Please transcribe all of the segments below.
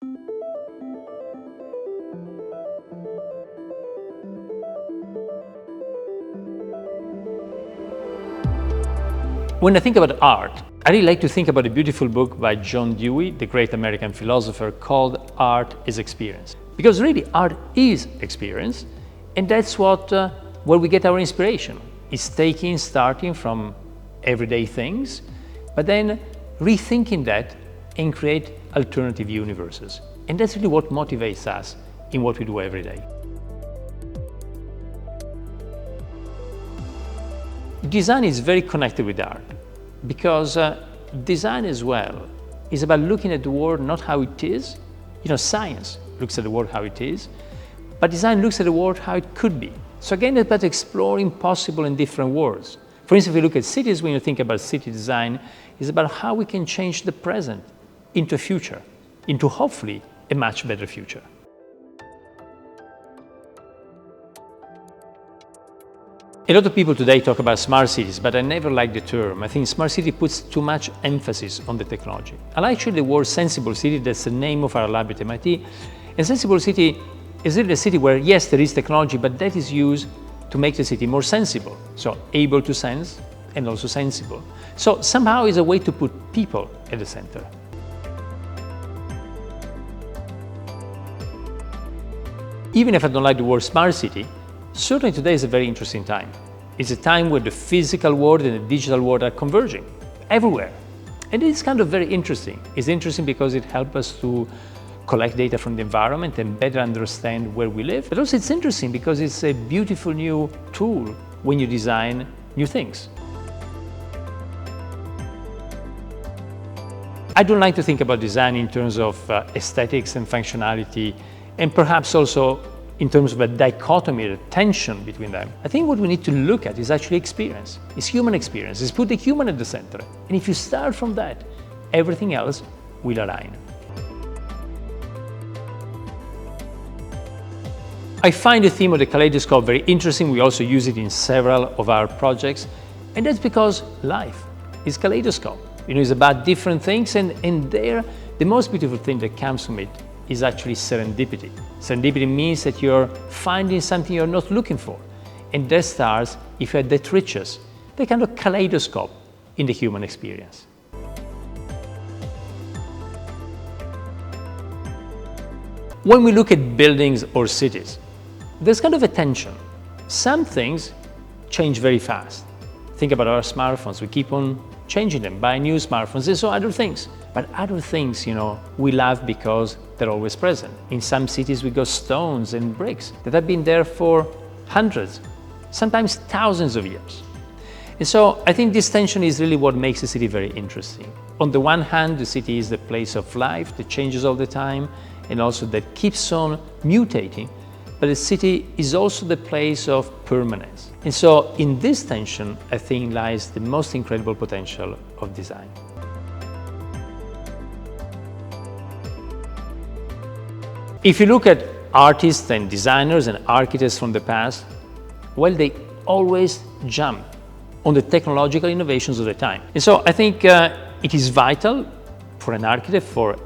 When I think about art, I really like to think about a beautiful book by John Dewey, the great American philosopher, called Art is Experience. Because really, art is experience, and that's where we get our inspiration. It's starting from everyday things, but then rethinking that and create alternative universes. And that's really what motivates us in what we do every day. Design is very connected with art because design as well is about looking at the world not how it is. Science looks at the world how it is, but design looks at the world how it could be. So again, it's about exploring possible and different worlds. For instance, if you look at cities, when you think about city design, it's about how we can change the present into a future, into hopefully a much better future. A lot of people today talk about smart cities, but I never like the term. I think smart city puts too much emphasis on the technology. I like actually the word sensible city. That's the name of our lab at MIT. And sensible city is really a city where, yes, there is technology, but that is used to make the city more sensible. So able to sense and also sensible. So somehow it's a way to put people at the center. Even if I don't like the word smart city, certainly today is a very interesting time. It's a time where the physical world and the digital world are converging everywhere. And it's kind of very interesting. It's interesting because it helps us to collect data from the environment and better understand where we live. But also it's interesting because it's a beautiful new tool when you design new things. I don't like to think about design in terms of aesthetics and functionality, and perhaps also in terms of a dichotomy, a tension between them. I think what we need to look at is actually experience. It's human experience. It's put the human at the center. And if you start from that, everything else will align. I find the theme of the kaleidoscope very interesting. We also use it in several of our projects. And that's because life is kaleidoscope. It's about different things, and there, the most beautiful thing that comes from it is actually serendipity. Serendipity means that you're finding something you're not looking for. And that starts if you're that riches, the kind of kaleidoscope in the human experience. When we look at buildings or cities, there's kind of a tension. Some things change very fast. Think about our smartphones. We keep on changing them, buy new smartphones, and so other things. But other things, we love because they're always present. In some cities, we got stones and bricks that have been there for hundreds, sometimes thousands of years. And so I think this tension is really what makes the city very interesting. On the one hand, the city is the place of life that changes all the time and also that keeps on mutating. But the city is also the place of permanence. And so in this tension, I think lies the most incredible potential of design. If you look at artists and designers and architects from the past, well, they always jump on the technological innovations of the time. And so I think it is vital for an architect, for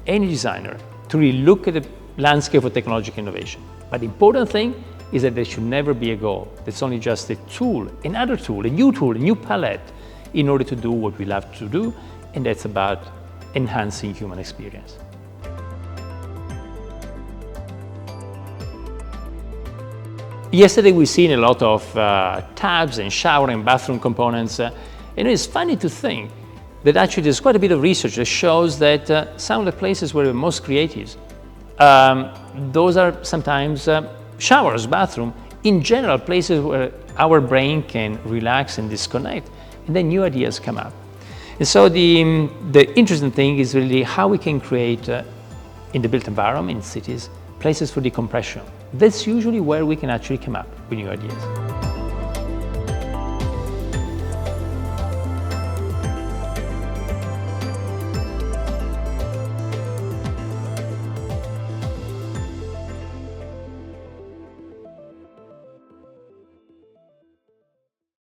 any designer, to really look at the landscape of technological innovation. But the important thing is that there should never be a goal. It's only just a tool, another tool, a new palette in order to do what we love to do, and that's about enhancing human experience. Yesterday we've seen a lot of tubs and shower and bathroom components, and it's funny to think that actually there's quite a bit of research that shows that some of the places where we're most creative, those are sometimes showers, bathroom, in general places where our brain can relax and disconnect, and then new ideas come up. And so the interesting thing is really how we can create, in the built environment, in cities, places for decompression. That's usually where we can actually come up with new ideas.